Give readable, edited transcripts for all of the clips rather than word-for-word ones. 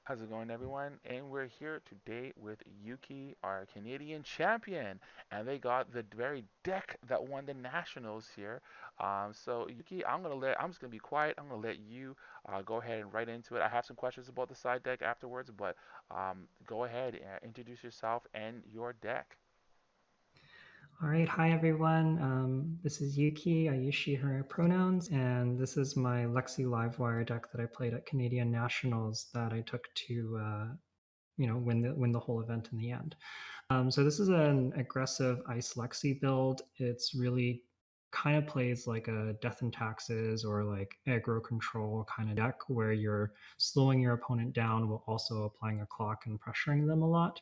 How's it going, everyone? And we're here today with Yuki, our Canadian champion, and they got the very deck that won the nationals here. So Yuki, I'm just gonna be quiet. I'm gonna let you go ahead and right into it. I have some questions about the side deck afterwards, but go ahead and introduce yourself and your deck. All right, hi everyone. This is Yuki. I use she, her pronouns, and this is my Lexi Livewire deck that I played at Canadian Nationals that I took to, win the whole event in the end. So this is an aggressive Ice Lexi build. It's really kind of plays like a Death and Taxes or like aggro control kind of deck where you're slowing your opponent down while also applying a clock and pressuring them a lot.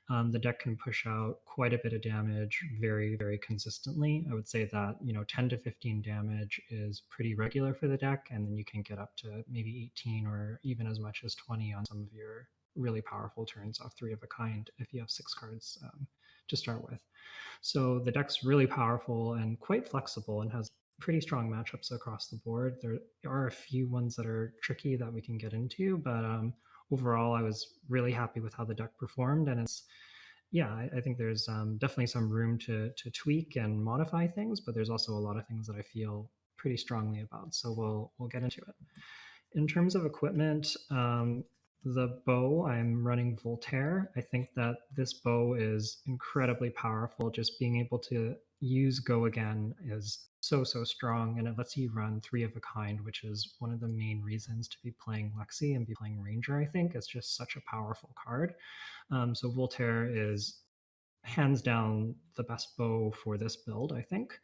The deck can push out quite a bit of damage very, very consistently. I would say that 10 to 15 damage is pretty regular for the deck, and then you can get up to maybe 18 or even as much as 20 on some of your really powerful turns off three of a kind if you have six cards to start with. So the deck's really powerful and quite flexible and has pretty strong matchups across the board. There are a few ones that are tricky that we can get into, but overall, I was really happy with how the deck performed. And I think there's definitely some room to tweak and modify things, but there's also a lot of things that I feel pretty strongly about. So we'll get into it. In terms of equipment, the bow, I'm running Voltaire. I think that this bow is incredibly powerful. Just being able to use Go Again is so strong, and it lets you run three of a kind, which is one of the main reasons to be playing Lexi and be playing Ranger. I think it's just such a powerful card. So Voltaire is hands down the best bow for this build, I think.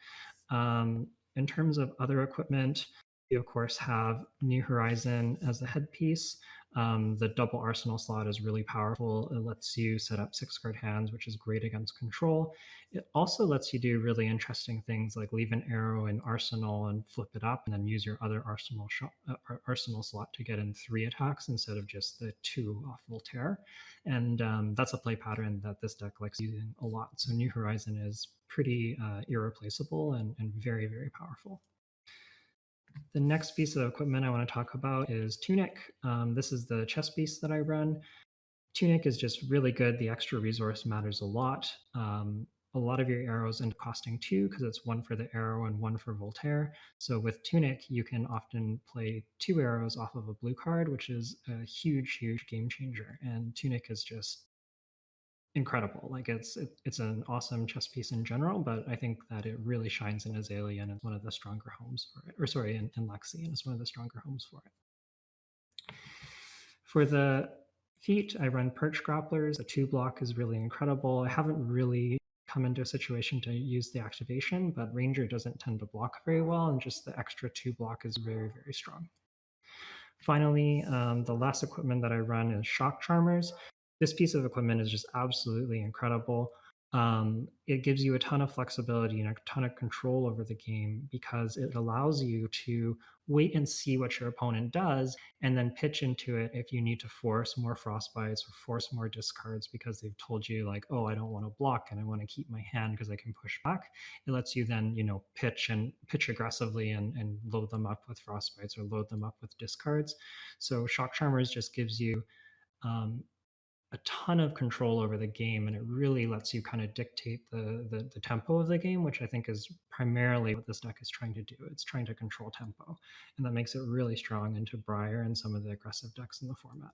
In terms of other equipment, you of course have New Horizon as the headpiece. The double arsenal slot is really powerful. It lets you set up 6 card hands, which is great against control. It also lets you do really interesting things like leave an arrow in arsenal and flip it up, and then use your other arsenal slot to get in 3 attacks instead of just the 2 off Voltaire. And that's a play pattern that this deck likes using a lot. So New Horizon is pretty irreplaceable and very, very powerful. The next piece of equipment I want to talk about is Tunic. This is the chess piece that I run. Tunic is just really good. The extra resource matters a lot of your arrows end up costing 2 because it's 1 for the arrow and 1 for Voltaire. So with Tunic, you can often play 2 arrows off of a blue card, which is a huge, huge game changer. And Tunic is just incredible. Like it's an awesome chess piece in general, but I think that it really shines in Azalea and is one of the stronger homes for it. Or sorry, in Lexi, and it's one of the stronger homes for it. For the feat, I run Perch Grapplers. The 2 block is really incredible. I haven't really come into a situation to use the activation, but Ranger doesn't tend to block very well, and just the extra 2 block is very, very strong. Finally, the last equipment that I run is Shock Charmers. This piece of equipment is just absolutely incredible. It gives you a ton of flexibility and a ton of control over the game because it allows you to wait and see what your opponent does and then pitch into it if you need to force more frostbites or force more discards because they've told you like, oh, I don't want to block and I want to keep my hand because I can push back. It lets you then, pitch aggressively and load them up with frostbites or load them up with discards. So Shock Charmers just gives you um, a ton of control over the game, and it really lets you kind of dictate the tempo of the game, which I think is primarily what this deck is trying to do. It's trying to control tempo, and that makes it really strong into Briar and some of the aggressive decks in the format.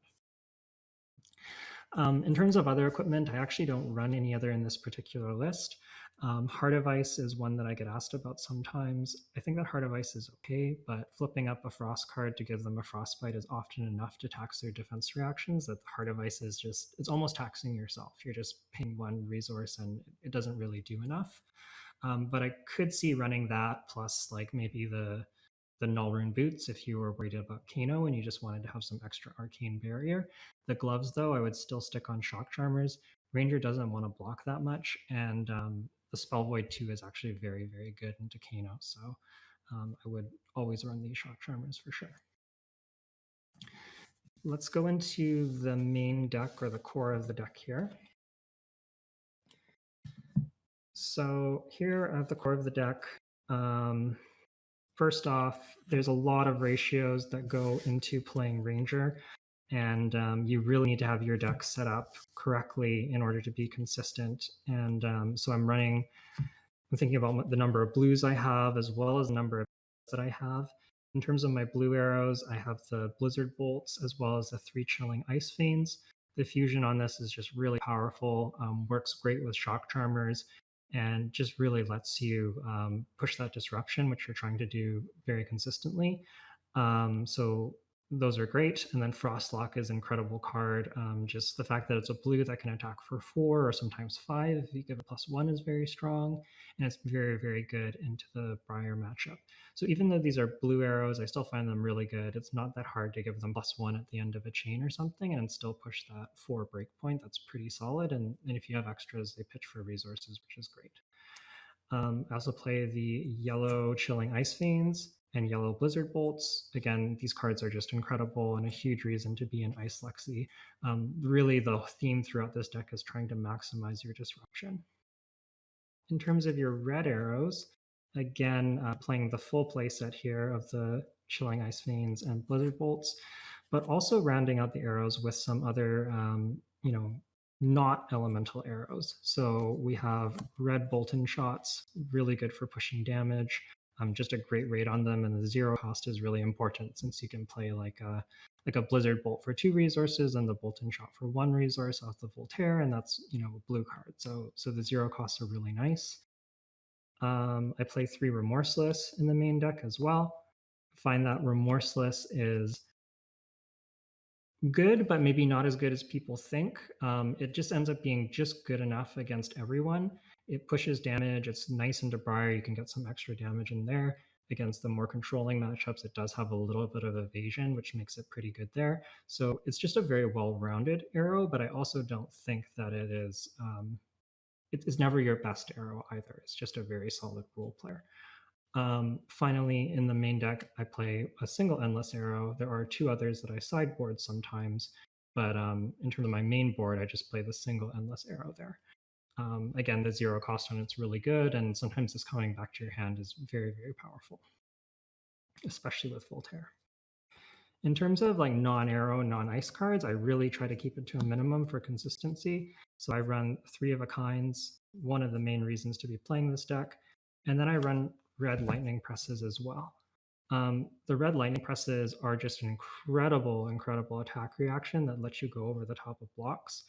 In terms of other equipment, I actually don't run any other in this particular list. Heart of Ice is one that I get asked about sometimes. I think that Heart of Ice is okay, but flipping up a Frost card to give them a Frostbite is often enough to tax their defense reactions that the Heart of Ice is just, it's almost taxing yourself. You're just paying 1 resource and it doesn't really do enough. But I could see running that plus like maybe the Null Rune boots if you were worried about Kano and you just wanted to have some extra arcane barrier. The gloves, though, I would still stick on Shock Charmers. Ranger doesn't want to block that much, and the Spell Void 2 is actually very, very good into Kano, so I would always run these Shock Charmers for sure. Let's go into the main deck or the core of the deck here. So here at the core of the deck, first off, there's a lot of ratios that go into playing Ranger. and you really need to have your deck set up correctly in order to be consistent. And so I'm thinking about the number of blues I have as well as the number of that I have. In terms of my blue arrows, I have the Blizzard Bolts as well as the 3 Chilling Ice Fiends. The fusion on this is just really powerful, works great with Shock Charmers, and just really lets you push that disruption, which you're trying to do very consistently. So those are great. And then Frostlock is an incredible card. Just the fact that it's a blue that can attack for 4 or sometimes 5 if you give it +1 is very strong, and it's very, very good into the Briar matchup. So even though these are blue arrows, I still find them really good. It's not that hard to give them +1 at the end of a chain or something and still push that 4 breakpoint. That's pretty solid. And if you have extras, they pitch for resources, which is great. I also play the yellow Chilling Ice Fiends and yellow Blizzard Bolts. Again, these cards are just incredible and a huge reason to be an Ice Lexi. Really, the theme throughout this deck is trying to maximize your disruption. In terms of your red arrows, again, playing the full play set here of the Chilling Ice Fiends and Blizzard Bolts, but also rounding out the arrows with some other, not elemental arrows. So we have red Bolton shots, really good for pushing damage. Just a great rate on them, and the 0 cost is really important since you can play like a Blizzard Bolt for 2 resources and the Bolton shot for 1 resource off the Voltaire, and that's a blue card. So the 0 costs are really nice. I play 3 Remorseless in the main deck as well. I find that Remorseless is good, but maybe not as good as people think. It just ends up being just good enough against everyone. It pushes damage. It's nice into Briar. You can get some extra damage in there. Against the more controlling matchups, it does have a little bit of evasion, which makes it pretty good there. So it's just a very well-rounded arrow, but I also don't think that it is. It's never your best arrow either. It's just a very solid role player. Finally, in the main deck, I play a single Endless Arrow. There are 2 others that I sideboard sometimes, but in terms of my main board, I just play the single Endless Arrow there. Again, the 0 cost on it's really good, and sometimes this coming back to your hand is very, very powerful, especially with Voltaire. In terms of like non-arrow, non-ice cards, I really try to keep it to a minimum for consistency. So I run 3 of a kinds, one of the main reasons to be playing this deck, and then I run red lightning presses as well. The red lightning presses are just an incredible, incredible attack reaction that lets you go over the top of blocks.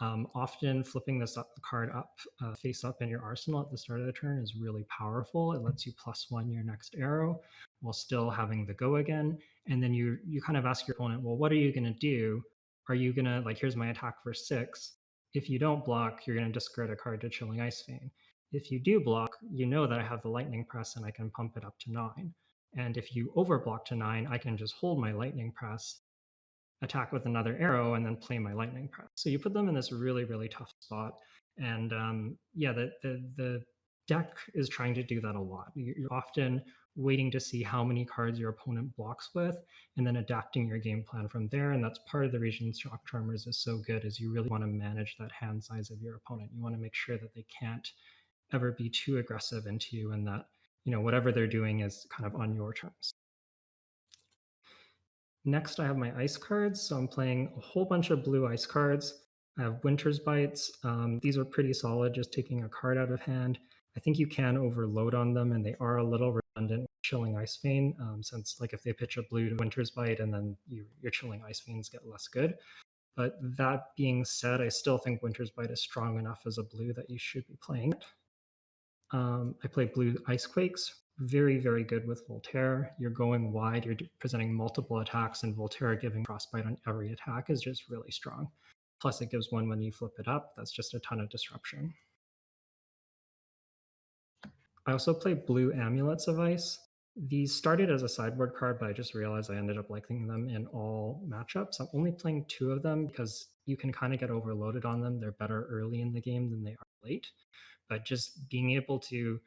Often flipping this card up, face up in your arsenal at the start of the turn is really powerful. It lets you +1 your next arrow while still having the go again. And then you kind of ask your opponent, well, what are you going to do? Are you going to, like, here's my attack for 6. If you don't block, you're going to discard a card to Chilling Ice Vein. If you do block, you know that I have the Lightning Press and I can pump it up to 9. And if you overblock to 9, I can just hold my Lightning Press, attack with another arrow, and then play my Lightning Press. So you put them in this really, really tough spot. And the deck is trying to do that a lot. You're often waiting to see how many cards your opponent blocks with, and then adapting your game plan from there. And that's part of the reason Shock Charmers is so good, is you really want to manage that hand size of your opponent. You want to make sure that they can't ever be too aggressive into you, and that whatever they're doing is kind of on your terms. Next, I have my ice cards. So I'm playing a whole bunch of blue ice cards. I have Winter's Bites. These are pretty solid, just taking a card out of hand. I think you can overload on them, and they are a little redundant with Chilling Ice Vein, since like if they pitch a blue to Winter's Bite and then your Chilling Ice Veins get less good. But that being said, I still think Winter's Bite is strong enough as a blue that you should be playing it. I play blue Ice Quakes, very, very good with Voltaire. You're going wide, you're presenting multiple attacks, and Voltaire giving Frostbite on every attack is just really strong. Plus, it gives 1 when you flip it up. That's just a ton of disruption. I also play blue Amulets of Ice. These started as a sideboard card, but I just realized I ended up liking them in all matchups. I'm only playing 2 of them because you can kind of get overloaded on them. They're better early in the game than they are late. But just being able to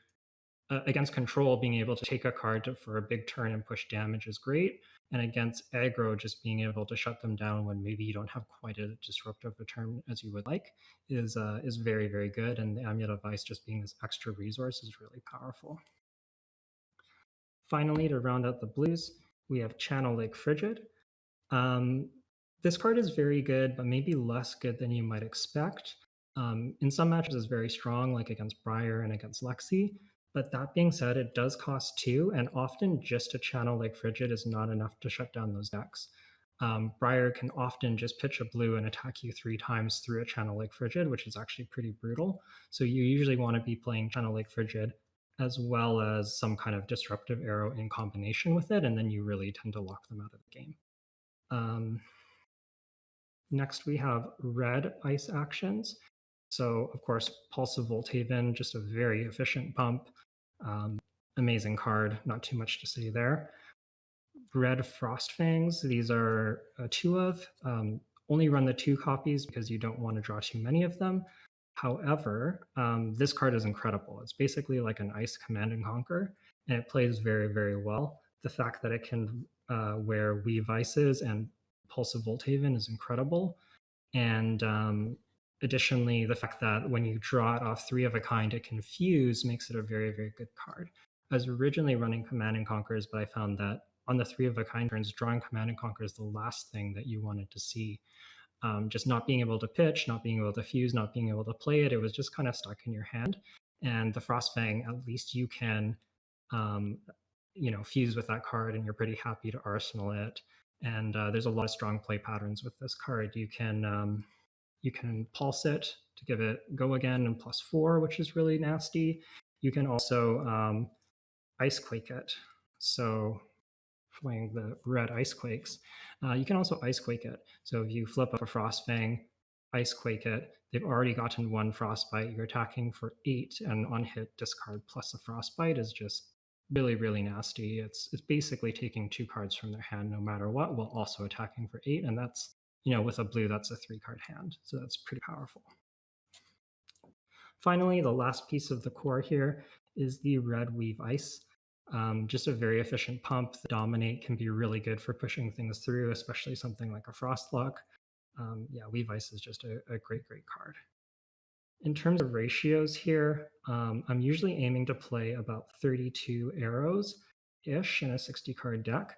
against control, being able to take a card for a big turn and push damage is great. And against aggro, just being able to shut them down when maybe you don't have quite a disruptive return as you would like is very, very good. And the Amulet of Ice just being this extra resource is really powerful. Finally, to round out the blues, we have Channel Lake Frigid. This card is very good, but maybe less good than you might expect. In some matches, it's very strong, like against Briar and against Lexi. But that being said, it does cost two, and often just a channel like Frigid is not enough to shut down those decks. Briar can often just pitch a blue and attack you 3 times through a channel like Frigid, which is actually pretty brutal. So you usually want to be playing channel like Frigid as well as some kind of disruptive arrow in combination with it, and then you really tend to lock them out of the game. Um, Next, we have red ice actions. So, of course, Pulse of Volthaven, just a very efficient pump. Amazing card, not too much to say there. Red Frostfangs, these are two of. Only run the 2 copies because you don't want to draw too many of them. However, this card is incredible. It's basically like an ice command and conquer, and it plays very, very well. The fact that it can wear Weave Ices and Pulse of Volthaven is incredible. And additionally, the fact that when you draw it off 3 of a kind, it can fuse makes it a very, very good card. I was originally running Command and Conquers, but I found that on the 3 of a kind turns, drawing Command and Conquer is the last thing that you wanted to see. Just not being able to pitch, not being able to fuse, not being able to play it, it was just kind of stuck in your hand. And the Frostfang, at least you can, fuse with that card, and you're pretty happy to arsenal it. And there's a lot of strong play patterns with this card. You can pulse it to give it go again and +4, which is really nasty. You can also ice quake it. So playing the red ice quakes, you can also ice quake it. So if you flip up a Frostfang, ice quake it, they've already gotten 1 frostbite. You're attacking for 8, and on hit discard plus a frostbite is just really, really nasty. It's basically taking 2 cards from their hand no matter what, while also attacking for 8, and that's, with a blue, that's a 3-card hand, so that's pretty powerful. Finally, the last piece of the core here is the red Weave Ice. Just a very efficient pump. The Dominate can be really good for pushing things through, especially something like a Frostlock. Weave Ice is just a great, great card. In terms of ratios here, I'm usually aiming to play about 32 arrows-ish in a 60-card deck.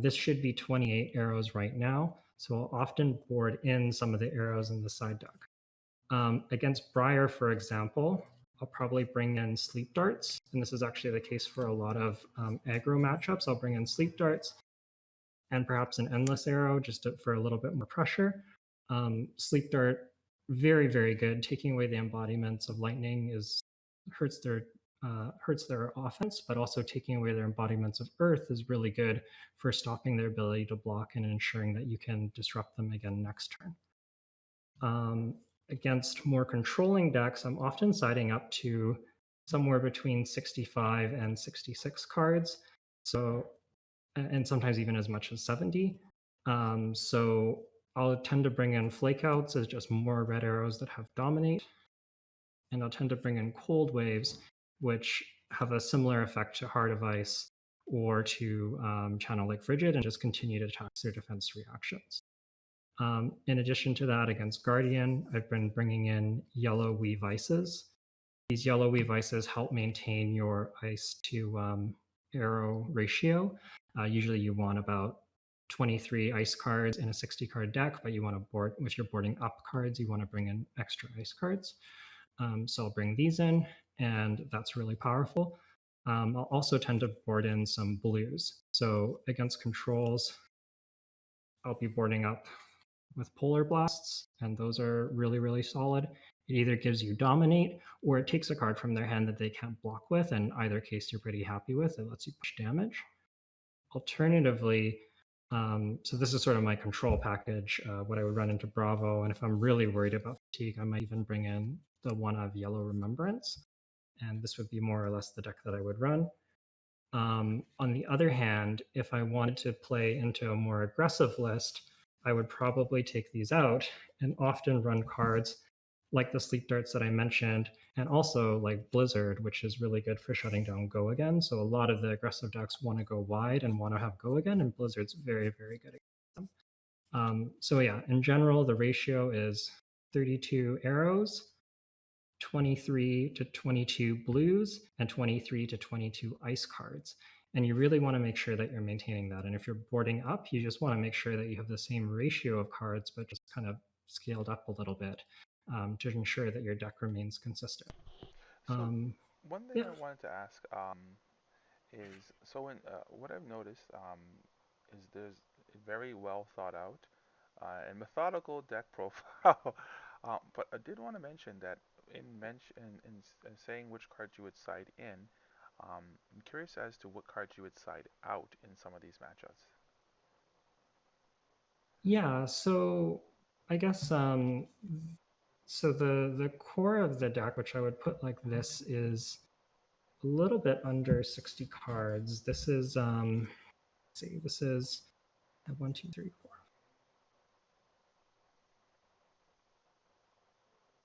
This should be 28 arrows right now, so I'll often board in some of the arrows in the side deck. Against Briar, for example, I'll probably bring in Sleep Darts, and this is actually the case for a lot of aggro matchups. I'll bring in Sleep Darts and perhaps an Endless Arrow just for a little bit more pressure. Sleep Dart, very, very good. Taking away the embodiments of lightning hurts their offense, but also taking away their embodiments of earth is really good for stopping their ability to block and ensuring that you can disrupt them again next turn. Against more controlling decks, I'm often siding up to somewhere between 65 and 66 cards, and sometimes even as much as 70. So I'll tend to bring in Flakeouts as just more red arrows that have Dominate, and I'll tend to bring in Cold Waves, which have a similar effect to Heart of Ice or to Channel like Frigid, and just continue to tax their defense reactions. In addition to that, against Guardian, I've been bringing in yellow Weave Ices. These yellow Weave Ices help maintain your ice to arrow ratio. Usually you want about 23 ice cards in a 60-card deck, but you want to board, if you're boarding up cards, you want to bring in extra ice cards. So I'll bring these in, and that's really powerful. I'll also tend to board in some blues. So against controls, I'll be boarding up with Polar Blasts, and those are really, really solid. It either gives you Dominate, or it takes a card from their hand that they can't block with, and either case you're pretty happy with. It lets you push damage. Alternatively, so this is sort of my control package, what I would run into Bravo, and if I'm really worried about fatigue, I might even bring in the one of Yellow Remembrance, and this would be more or less the deck that I would run. On the other hand, if I wanted to play into a more aggressive list, I would probably take these out and often run cards like the Sleep Darts that I mentioned, and also like Blizzard, which is really good for shutting down Go Again. So a lot of the aggressive decks want to go wide and want to have Go Again, and Blizzard's very, very good against them. So yeah, in general, the ratio is 32 arrows, 23 to 22 blues, and 23 to 22 ice cards. And you really want to make sure that you're maintaining that. And if you're boarding up, you just want to make sure that you have the same ratio of cards, but just kind of scaled up a little bit to ensure that your deck remains consistent. So Um, one thing yeah, I wanted to ask is so in what I've noticed is there's a very well thought out and methodical deck profile. But I did want to mention that in saying which cards you would side in, I'm curious as to what cards you would side out in some of these matchups. yeah. So I guess so the core of the deck, which I would put like this, is a little bit under 60 cards. This is let's see, this is one, two, three, four.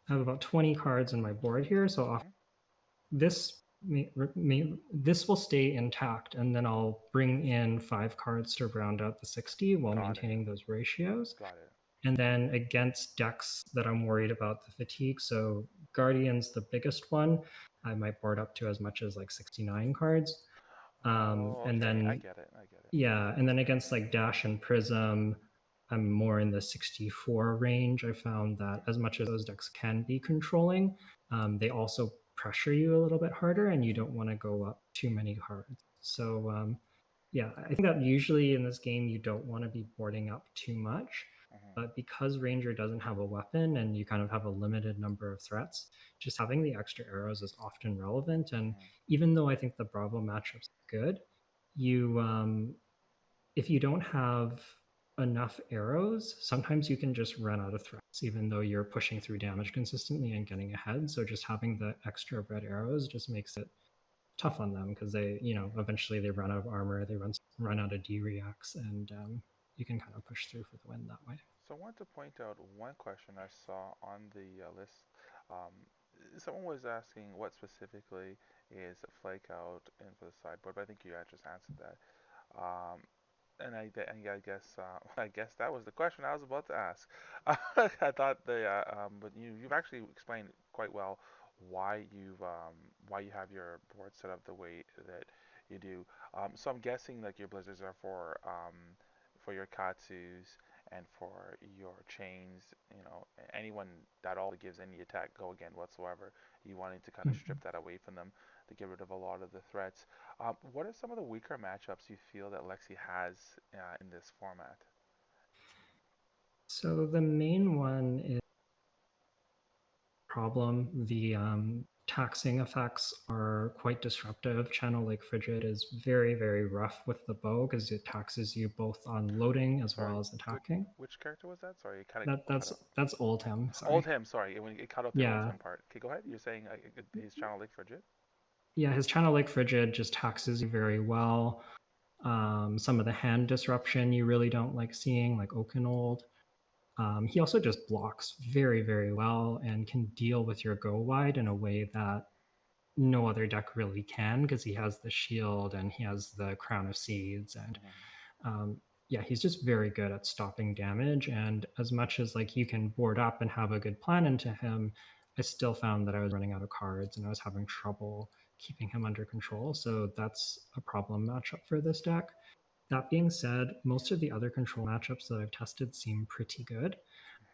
I have about 20 cards in my board here, so off Hmm. this this will stay intact, and then I'll bring in 5 cards to round out the 60 while Got it. maintaining those ratios. Got it. And then against decks that I'm worried about the fatigue, so Guardian's the biggest one. I might board up to as much as like 69 cards. Oh, And okay. I then get it. I get it. yeah, and then against like Dash and Prism, I'm more in the 64 range. I found that as much as those decks can be controlling, they also pressure you a little bit harder, and you don't want to go up too many cards. So yeah, I think that usually in this game you don't want to be boarding up too much. Hmm. But because Ranger doesn't have a weapon and you kind of have a limited number of threats, just having the extra arrows is often relevant. And Hmm. even though I think the Bravo matchup's good, you if you don't have enough arrows, sometimes you can just run out of threats, even though you're pushing through damage consistently and getting ahead. So just having the extra red arrows just makes it tough on them because they, Hmm. eventually they run out of armor, they run out of D reacts, and you can kind of push through for the win that way. So I want to point out one question I saw on the list. Um, Someone was asking what specifically is a flake out in for the sideboard, but I think you had just answered that. Um, and I guess I guess that was the question I was about to ask. I thought but you've actually explained quite well why you have your board set up the way that you do. So I'm guessing like your blizzards are for your katsus and for your chains. You know, anyone that all gives any attack go again whatsoever. You wanting to kind of Mhm. strip that away from them to get rid of a lot of the threats. What are some of the weaker matchups you feel that Lexi has in this format? So the main one is problem. The taxing effects are quite disruptive. Channel Lake Frigid is very, very rough with the bow because it taxes you both on loading as Sorry, well as attacking. which character was that? Sorry, it kind That of cut that's out. that's old him. Old Sorry. him, sorry, when it cut out the old Yeah, him part. Okay, go ahead. You're saying his channel Lake Frigid? yeah. His Channel Lake Frigid just taxes you very well. Some of the hand disruption you really don't like seeing, like Okinold. He also just blocks very, very well and can deal with your go wide in a way that no other deck really can because he has the shield and he has the Crown of Seeds and Hmm. um, yeah, he's just very good at stopping damage. And as much as like you can board up and have a good plan into him, I still found that I was running out of cards and I was having trouble keeping him under control. So that's a problem matchup for this deck. That being said, most of the other control matchups that I've tested seem pretty good.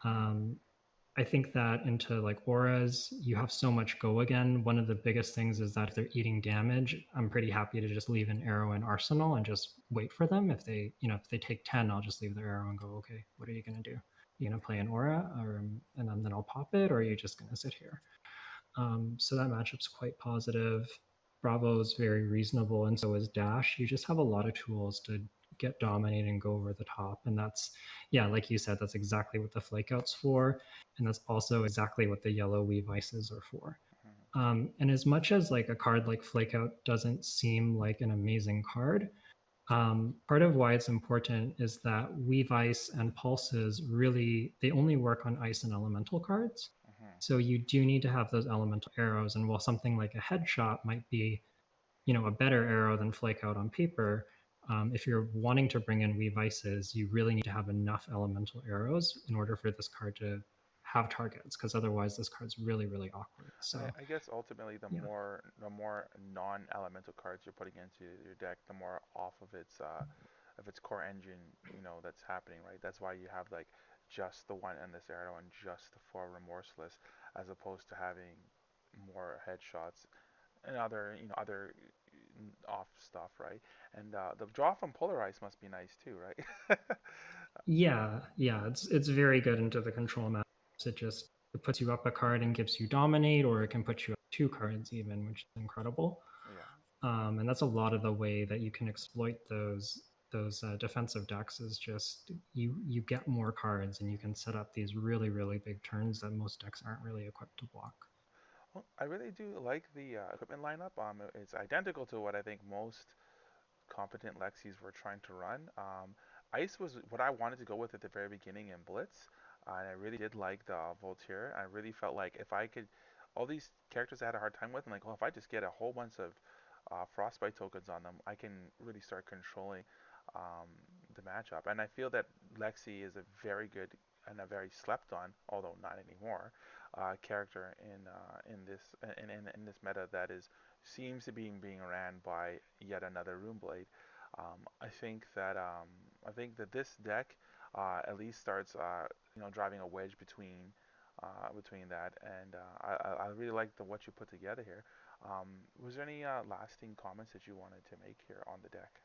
Hmm. Um, I think that into like auras, you have so much go again. One of the biggest things is that if they're eating damage, I'm pretty happy to just leave an arrow in arsenal and just wait for them. If they, if they take 10, I'll just leave the arrow and go, okay, what are you going to do? You going to play an aura or, and then I'll pop it, or are you just going to sit here? So that matchup's quite positive. Bravo is very reasonable, and so is Dash. You just have a lot of tools to get dominate and go over the top. And that's, yeah, like you said, that's exactly what the flakeouts for. And that's also exactly what the yellow Weave Ices are for. Hmm. And as much as like a card like Flakeout doesn't seem like an amazing card, part of why it's important is that Weave Ice and Pulses really, they only work on ice and elemental cards. Hmm. So you do need to have those elemental arrows. And while something like a headshot might be, a better arrow than Flake Out on paper, if you're wanting to bring in Weave Ices, you really need to have enough elemental arrows in order for this card to have targets, because otherwise this card's really really awkward. And So I guess ultimately, yeah. the more non-elemental cards you're putting into your deck, the more off of its core engine, that's happening, right? That's why you have like just the one Endless Arrow and just the four Remorseless, as opposed to having more headshots and other off stuff, right? And the draw from Polarize must be nice too, right? Yeah, yeah, it's very good into the control maps. It puts you up a card and gives you dominate, or it can put you up two cards even, which is incredible. Yeah. And that's a lot of the way that you can exploit those defensive decks is just you get more cards and you can set up these really really big turns that most decks aren't really equipped to block. Well, I really do like the equipment lineup. It's identical to what I think most competent Lexis were trying to run. Ice was what I wanted to go with at the very beginning in Blitz, and I really did like the Voltaire. I really felt like if I could, all these characters I had a hard time with, I'm like, well, if I just get a whole bunch of Frostbite tokens on them, I can really start controlling um, the matchup. And I feel that Lexi is a very good and a very slept on, although not anymore, character in this meta that is seems to be being ran by yet another Runeblade. I think that this deck at least starts driving a wedge between that, and I really like the what you put together here. Was there any lasting comments that you wanted to make here on the deck?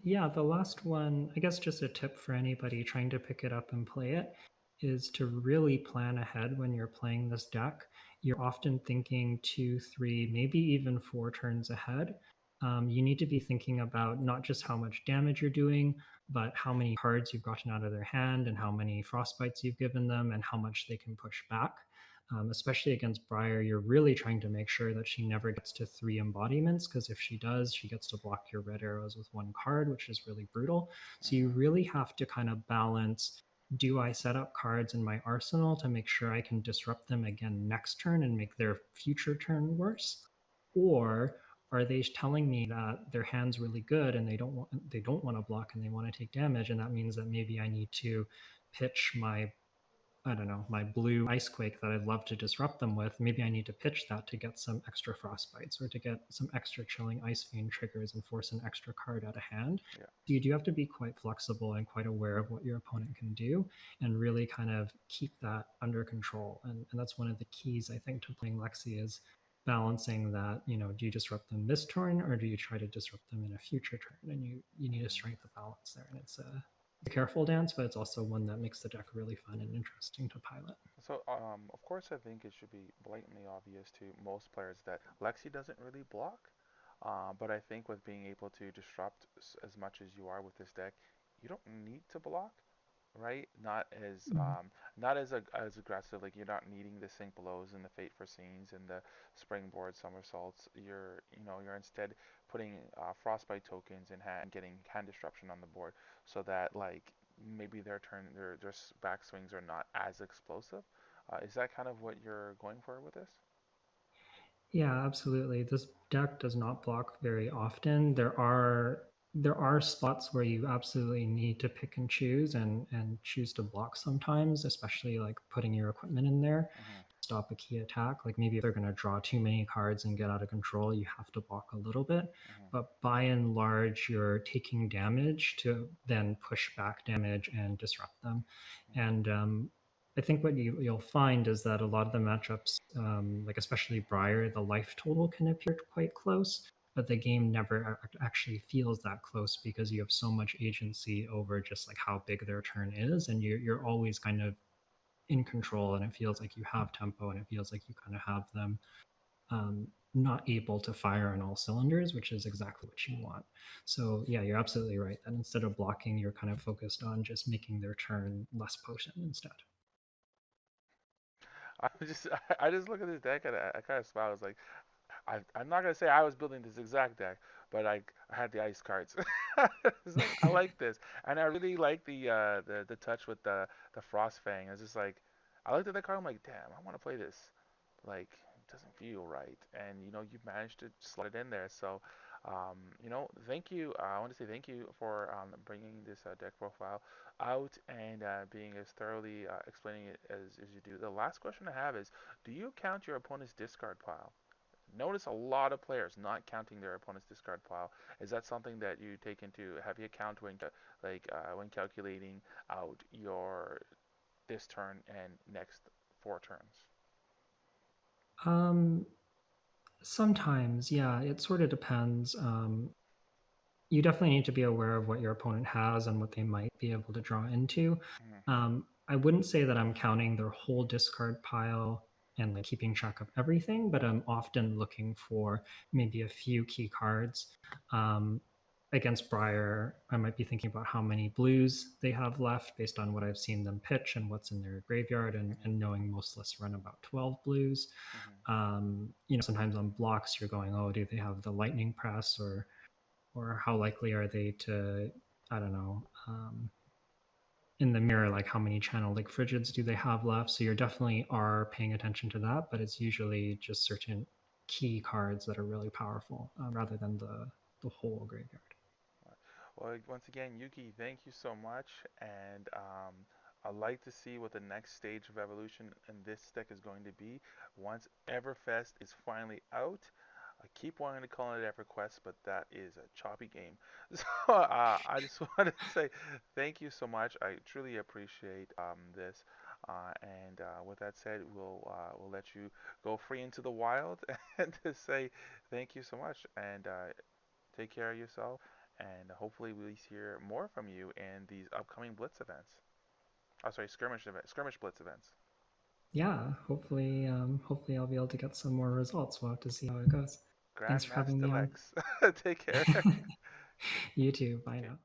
Yeah, the last one, I guess just a tip for anybody trying to pick it up and play it is to really plan ahead when you're playing this deck. You're often thinking two, three, maybe even four turns ahead. You need to be thinking about not just how much damage you're doing, but how many cards you've gotten out of their hand and how many frostbites you've given them and how much they can push back. Especially against Briar, you're really trying to make sure that she never gets to three embodiments, because if she does, she gets to block your red arrows with one card, which is really brutal. So you Mm-hmm. really have to kind of balance, do I set up cards in my arsenal to make sure I can disrupt them again next turn and make their future turn worse? Or are they telling me that their hand's really good and they don't want to block and they want to take damage, and that means that maybe I need to pitch my, I don't know, my blue Icequake that I'd love to disrupt them with. Maybe I need to pitch that to get some extra Frostbites or to get some extra Chilling Ice Fiend triggers and force an extra card out of hand. Yeah. So you do have to be quite flexible and quite aware of what your opponent can do and really kind of keep that under control. And that's one of the keys, I think, to playing Lexi is balancing that, do you disrupt them this turn or do you try to disrupt them in a future turn? And you need to Mm-hmm. strike the balance there. And it's a careful dance, but it's also one that makes the deck really fun and interesting to pilot. So, of course, I think it should be blatantly obvious to most players that Lexi doesn't really block. But I think with being able to disrupt as much as you are with this deck, you don't need to block, right? Mhm. Not as aggressive. Like you're not needing the sink blows and the fate for scenes and the springboard somersaults. You're instead putting frostbite tokens in hand and getting hand disruption on the board, so that like maybe their backswings are not as explosive. Is that kind of what you're going for with this? Yeah, absolutely. This deck does not block very often. There are spots where you absolutely need to pick and choose and choose to block sometimes, especially like putting your equipment in there, Mm-hmm. stop a key attack. Like maybe if they're going to draw too many cards and get out of control, you have to block a little bit. Mm-hmm. But by and large, you're taking damage to then push back damage and disrupt them. And I think what you'll find is that a lot of the matchups, like especially Briar, the life total can appear quite close, but the game never actually feels that close because you have so much agency over just like how big their turn is, and you're always kind of in control, and it feels like you have tempo, and it feels like you kind of have them not able to fire on all cylinders, which is exactly what you want. So yeah, you're absolutely right. That instead of blocking, you're kind of focused on just making their turn less potent instead. I just look at this deck and I kind of smile. I was like, I'm not gonna say I was building this exact deck, but I had the ice cards. It's like I like this, and I really like the touch with the frost fang. It's just like I looked at the card. I'm like, damn, I want to play this. Like, it doesn't feel right, and you managed to slot it in there. So, Thank you. I want to say thank you for bringing this deck profile out and being as thoroughly explaining it as you do. The last question I have is, do you count your opponent's discard pile? Notice a lot of players not counting their opponent's discard pile. Is that something that you take into heavy account when when calculating out your this turn and next 4 turns? Um, Sometimes, yeah, it sort of depends. You definitely need to be aware of what your opponent has and what they might be able to draw into. Mm-hmm. I wouldn't say that I'm counting their whole discard pile and like keeping track of everything, but I'm often looking for maybe a few key cards. Um, Against Briar, I might be thinking about how many blues they have left based on what I've seen them pitch and what's in their graveyard, and Mm-hmm. knowing most lists run about 12 blues. Mm-hmm. Sometimes on blocks you're going, oh, do they have the lightning press, or how likely are they to, I don't know, in the mirror, like how many channel like frigids do they have left? So you're definitely are paying attention to that, but it's usually just certain key cards that are really powerful, rather than the whole graveyard. Well, once again, Yuki, thank you so much, and I'd like to see what the next stage of evolution in this deck is going to be once Everfest is finally out. I keep wanting to call it EverQuest, but that is a choppy game. So I just want to say thank you so much. I truly appreciate this. And with that said, we'll let you go free into the wild and to say thank you so much. And take care of yourself, and hopefully we hear more from you in these upcoming Blitz events. Oh, sorry, skirmish Blitz events. Yeah, hopefully I'll be able to get some more results. We'll have to see how it goes. Thanks for having Grandmaster me on. Lex. Take care. You too. Bye Okay. now.